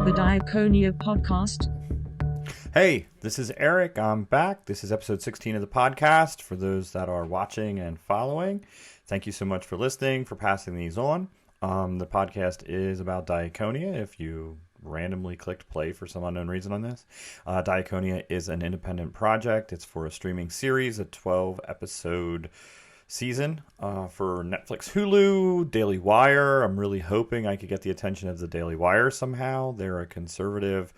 the Diakonia Podcast. Hey, this is Eric. I'm back. This is episode 16 of the podcast. For those that are watching and following, thank you so much for listening, for passing these on. The podcast is about Diakonia. If you randomly clicked play for some unknown reason on this, Diakonia is an independent project. It's for a streaming series, a 12-episode season for Netflix, Hulu, Daily Wire. I'm really hoping I could get the attention of the Daily Wire somehow. They're a conservative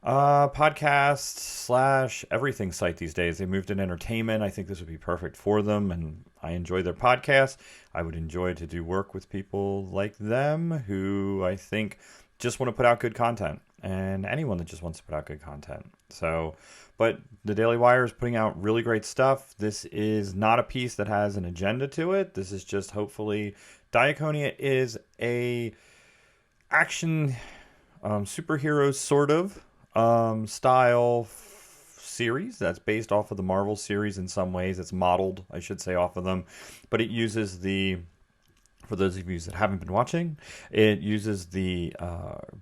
podcast / everything site these days. They moved in entertainment. I think this would be perfect for them, and I enjoy their podcast. I would enjoy to do work with people like them who I think just want to put out good content, and anyone that just wants to put out good content. But the Daily Wire is putting out really great stuff. This is not a piece that has an agenda to it. This is just hopefully Diakonia is a action superhero sort of style series that's based off of the Marvel series in some ways. It's modeled, I should say, off of them, but it uses for those of you that haven't been watching, it uses the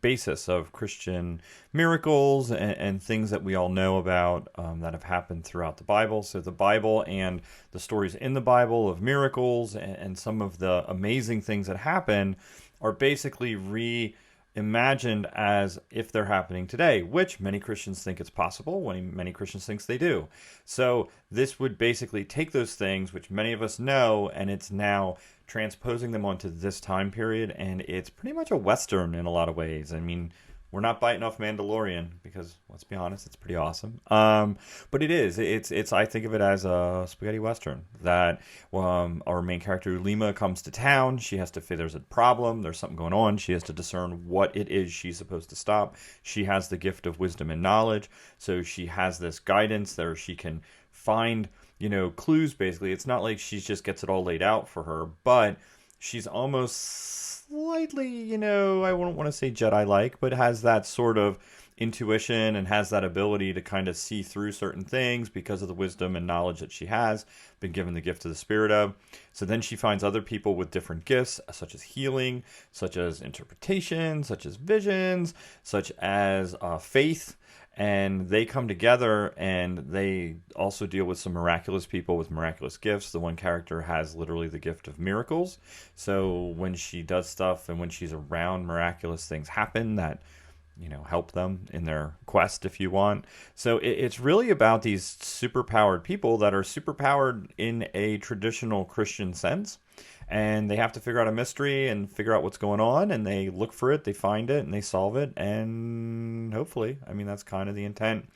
basis of Christian miracles and things that we all know about that have happened throughout the Bible. So the Bible and the stories in the Bible of miracles and some of the amazing things that happen are basically reimagined as if they're happening today, which many Christians think it's possible, when many Christians think they do. So this would basically take those things, which many of us know, and it's now transposing them onto this time period, and it's pretty much a Western in a lot of ways. I mean, we're not biting off Mandalorian because, let's be honest, it's pretty awesome. But it's I think of it as a spaghetti Western that our main character, Lima, comes to town. She has to there's a problem. There's something going on. She has to discern what it is she's supposed to stop. She has the gift of wisdom and knowledge. So she has this guidance there. She can find, clues, basically. It's not like she just gets it all laid out for her, but she's almost slightly, I wouldn't want to say Jedi-like, but has that sort of intuition and has that ability to kind of see through certain things because of the wisdom and knowledge that she has been given the gift of the Spirit of. So then she finds other people with different gifts, such as healing, such as interpretation, such as visions, such as faith. And they come together and they also deal with some miraculous people with miraculous gifts. The one character has literally the gift of miracles. So when she does stuff and when she's around, miraculous things happen that, help them in their quest, if you want. So it's really about these superpowered people that are superpowered in a traditional Christian sense. And they have to figure out a mystery and figure out what's going on, and they look for it, they find it, and they solve it, and hopefully, that's kind of the intent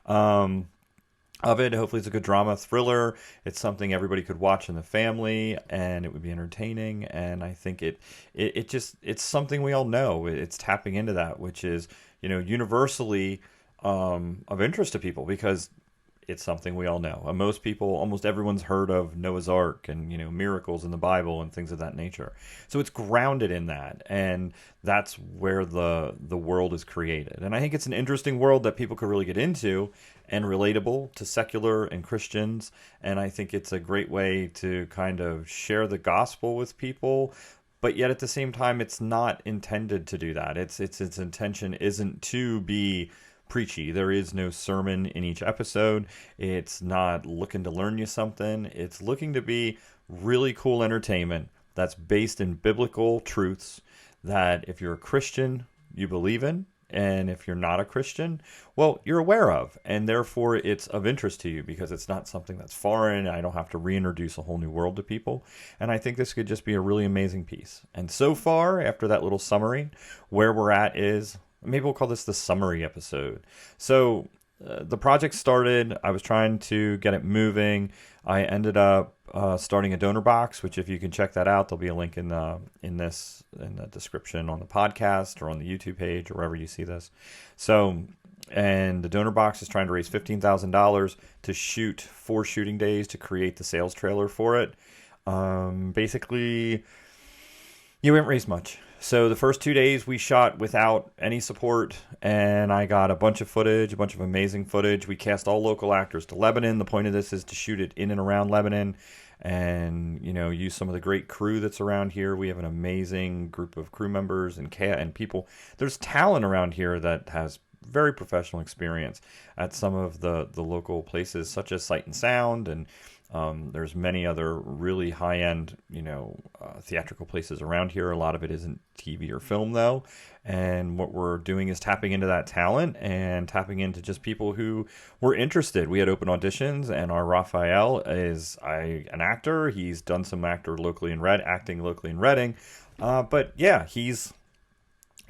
of it. Hopefully it's a good drama thriller. It's something everybody could watch in the family, and it would be entertaining, and I think it's something we all know. It's tapping into that, which is, universally of interest to people, because it's something we all know. Most people, almost everyone's heard of Noah's Ark and, miracles in the Bible and things of that nature. So it's grounded in that, and that's where the world is created. And I think it's an interesting world that people could really get into and relatable to secular and Christians. And I think it's a great way to kind of share the gospel with people. But yet at the same time, it's not intended to do that. Its intention isn't to be preachy. There is no sermon in each episode. It's not looking to learn you something. It's looking to be really cool entertainment that's based in biblical truths that if you're a Christian, you believe in, and if you're not a Christian, well, you're aware of, and therefore it's of interest to you because it's not something that's foreign. I don't have to reintroduce a whole new world to people, and I think this could just be a really amazing piece. And so far, after that little summary, where we're at is, maybe we'll call this the summary episode. So the project started. I was trying to get it moving. I ended up starting a donor box, which if you can check that out, there'll be a link in the description on the podcast or on the YouTube page or wherever you see this. So, and the donor box is trying to raise $15,000 to shoot 4 shooting days to create the sales trailer for it. Basically, you haven't raised much. So the first 2 days we shot without any support, and I got a bunch of footage, a bunch of amazing footage. We cast all local actors to Lebanon. The point of this is to shoot it in and around Lebanon. and, use some of the great crew that's around here. We have an amazing group of crew members and people. There's talent around here that has very professional experience at some of the local places, such as Sight and Sound, and there's many other really high-end, theatrical places around here. A lot of it isn't TV or film, though. And what we're doing is tapping into that talent and tapping into just people who were interested. We had open auditions, and our Raphael is an actor. He's done some acting locally in Reading. But yeah, he's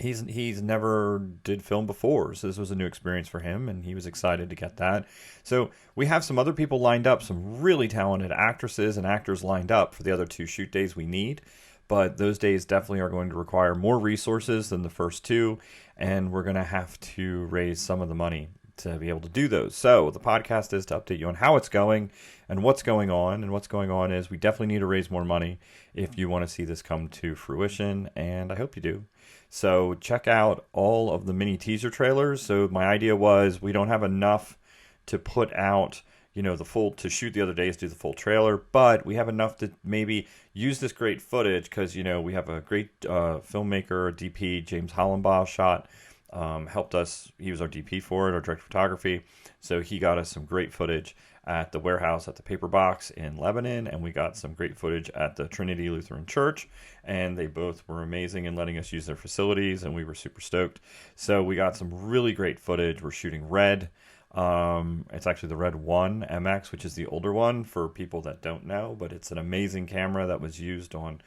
never did film before, so this was a new experience for him, and he was excited to get that. So we have some other people lined up, some really talented actresses and actors lined up for the other 2 shoot days we need. But those days definitely are going to require more resources than the first 2, and we're going to have to raise some of the money to be able to do those. So the podcast is to update you on how it's going and what's going on. And what's going on is we definitely need to raise more money if you want to see this come to fruition, and I hope you do. So check out all of the mini teaser trailers. So my idea was we don't have enough to put out, to shoot the other days, do the full trailer, but we have enough to maybe use this great footage because, we have a great filmmaker, DP, James Hollenbaugh helped us. He was our DP for it, our director of photography. So he got us some great footage at the warehouse at the Paper Box in Lebanon, and we got some great footage at the Trinity Lutheran Church, and they both were amazing in letting us use their facilities, and we were super stoked. So we got some really great footage. We're shooting Red. It's actually the Red 1 MX, which is the older one for people that don't know, but it's an amazing camera that was used on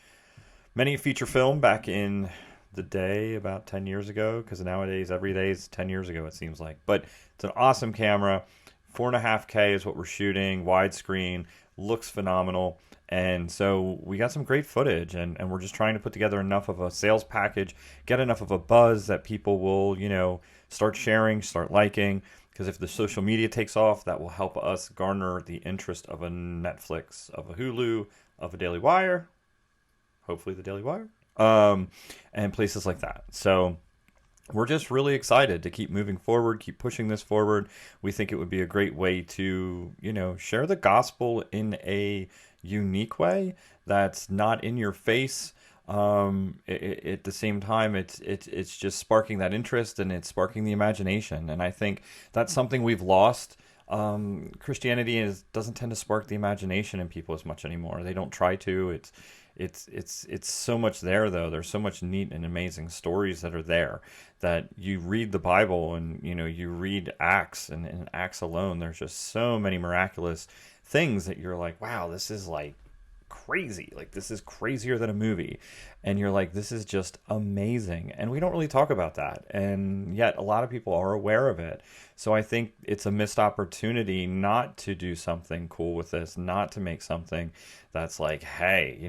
many feature film back in the day about 10 years ago, because nowadays every day is 10 years ago, it seems like. But it's an awesome camera. 4.5K is what we're shooting, widescreen, looks phenomenal. And so we got some great footage, and we're just trying to put together enough of a sales package, get enough of a buzz that people will, start sharing, start liking. Because if the social media takes off, that will help us garner the interest of a Netflix, of a Hulu, of a Daily Wire, hopefully the Daily Wire, and places like that. So we're just really excited to keep moving forward, keep pushing this forward. We think it would be a great way to, share the gospel in a unique way that's not in your face. At the same time, it's just sparking that interest, and it's sparking the imagination. And I think that's something we've lost. Christianity doesn't tend to spark the imagination in people as much anymore. They don't try to. It's so much there, though. There's so much neat and amazing stories that are there that you read the Bible, and you read Acts, and in Acts alone, there's just so many miraculous things that you're like, wow, this is like crazy. Like, this is crazier than a movie. And you're like, this is just amazing. And we don't really talk about that. And yet a lot of people are aware of it. So I think it's a missed opportunity not to do something cool with this, not to make something that's like, hey,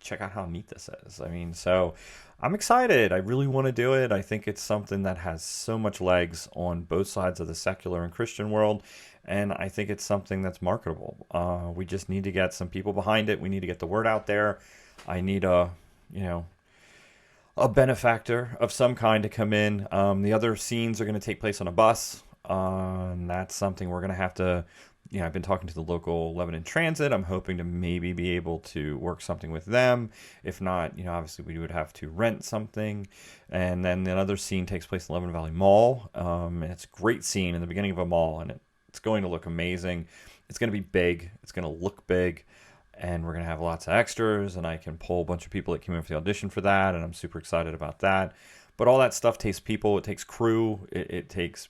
check out how neat this is. I mean, so I'm excited. I really want to do it. I think it's something that has so much legs on both sides of the secular and Christian world. And I think it's something that's marketable. We just need to get some people behind it. We need to get the word out there. I need a benefactor of some kind to come in. The other scenes are going to take place on a bus. And that's something we're going to have to, I've been talking to the local Lebanon Transit. I'm hoping to maybe be able to work something with them. If not, obviously we would have to rent something. And then the other scene takes place in Lebanon Valley Mall. And it's a great scene in the beginning of a mall, and it's going to look amazing. It's going to be big. It's going to look big. And we're going to have lots of extras. And I can pull a bunch of people that came in for the audition for that. And I'm super excited about that. But all that stuff takes people. It takes crew. It takes,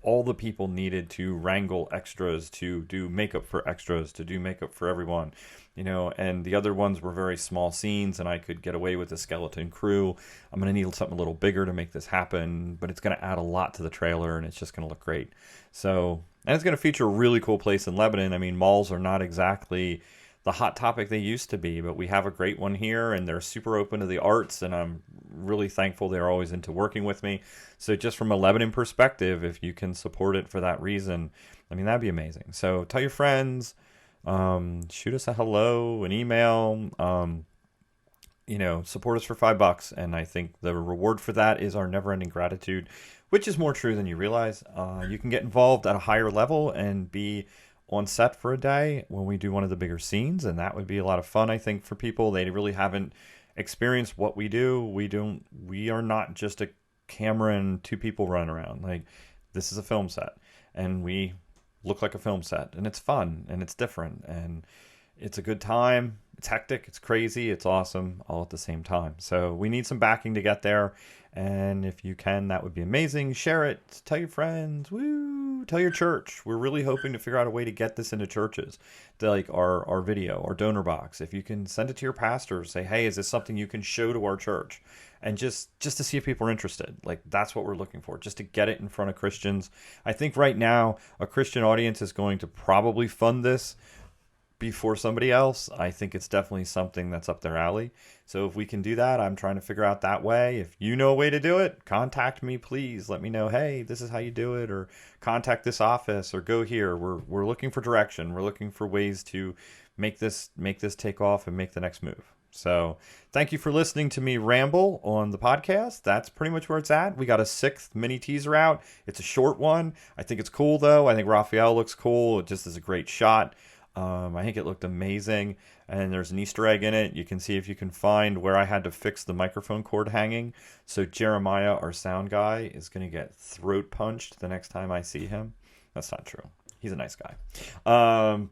all the people needed to wrangle extras, to do makeup for extras, to do makeup for everyone. And the other ones were very small scenes, and I could get away with a skeleton crew. I'm going to need something a little bigger to make this happen, but it's going to add a lot to the trailer, and it's just going to look great. So, and it's going to feature a really cool place in Lebanon. I mean, malls are not exactly the hot topic they used to be, but we have a great one here, and they're super open to the arts, and I'm really thankful they're always into working with me. So just from a Lebanon perspective, if you can support it for that reason, I mean, that'd be amazing. So tell your friends, shoot us a hello, an email, support us for $5. And I think the reward for that is our never-ending gratitude, which is more true than you realize. You can get involved at a higher level and be on set for a day when we do one of the bigger scenes, and that would be a lot of fun, I think, for people. They really haven't experienced what we do. We are not just a camera and two people running around. Like, this is a film set, and we look like a film set, and it's fun, and it's different, and it's a good time. It's hectic, it's crazy, it's awesome, all at the same time. So we need some backing to get there, and if you can, that would be amazing. Share it, tell your friends, woo, tell your church. We're really hoping to figure out a way to get this into churches, like our video, our donor box. If you can send it to your pastor, say, hey, is this something you can show to our church? And just to see if people are interested. Like, that's what we're looking for, just to get it in front of Christians. I think right now a Christian audience is going to probably fund this before somebody else. I think it's definitely something that's up their alley. So if we can do that, I'm trying to figure out that way. If you know a way to do it, contact me, please. Let me know, hey, this is how you do it, or contact this office, or go here. We're looking for direction. We're looking for ways to make this take off and make the next move. So thank you for listening to me ramble on the podcast. That's pretty much where it's at. We got a 6th mini teaser out. It's a short one. I think it's cool, though. I think Raphael looks cool. It just is a great shot. I think it looked amazing, and there's an Easter egg in it. You can see if you can find where I had to fix the microphone cord hanging. So Jeremiah, our sound guy, is going to get throat punched the next time I see him. That's not true. He's a nice guy.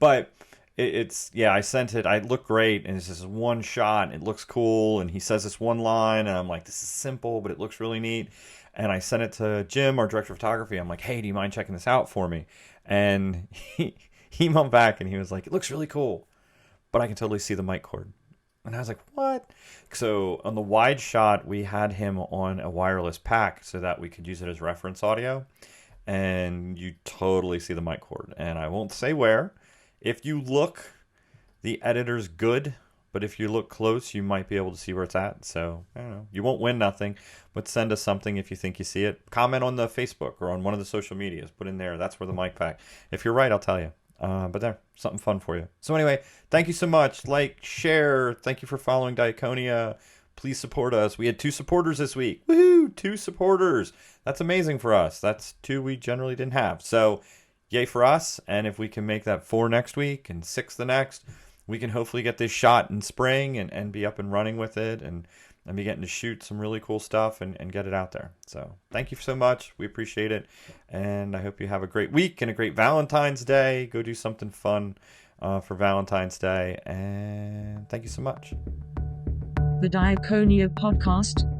But I sent it. I look great, and it's just one shot. It looks cool, and he says this one line, and I'm like, this is simple, but it looks really neat. And I sent it to Jim, our director of photography. I'm like, hey, do you mind checking this out for me? And he emailed back, and he was like, it looks really cool, but I can totally see the mic cord. And I was like, what? So on the wide shot, we had him on a wireless pack so that we could use it as reference audio. And you totally see the mic cord. And I won't say where. If you look, the editor's good. But if you look close, you might be able to see where it's at. So, I don't know. You won't win nothing, but send us something if you think you see it. Comment on the Facebook or on one of the social medias. Put in there. That's where the mic pack. If you're right, I'll tell you. But there, something fun for you. So anyway, thank you so much. Like, share. Thank you for following Diakonia. Please support us. We had 2 supporters this week. Woohoo! 2 supporters. That's amazing for us. That's 2 we generally didn't have. So, yay for us. And if we can make that 4 next week and 6 the next, we can hopefully get this shot in spring and be up and running with it and be getting to shoot some really cool stuff and get it out there. So thank you so much. We appreciate it. And I hope you have a great week and a great Valentine's Day. Go do something fun for Valentine's Day. And thank you so much. The Diakonia Podcast.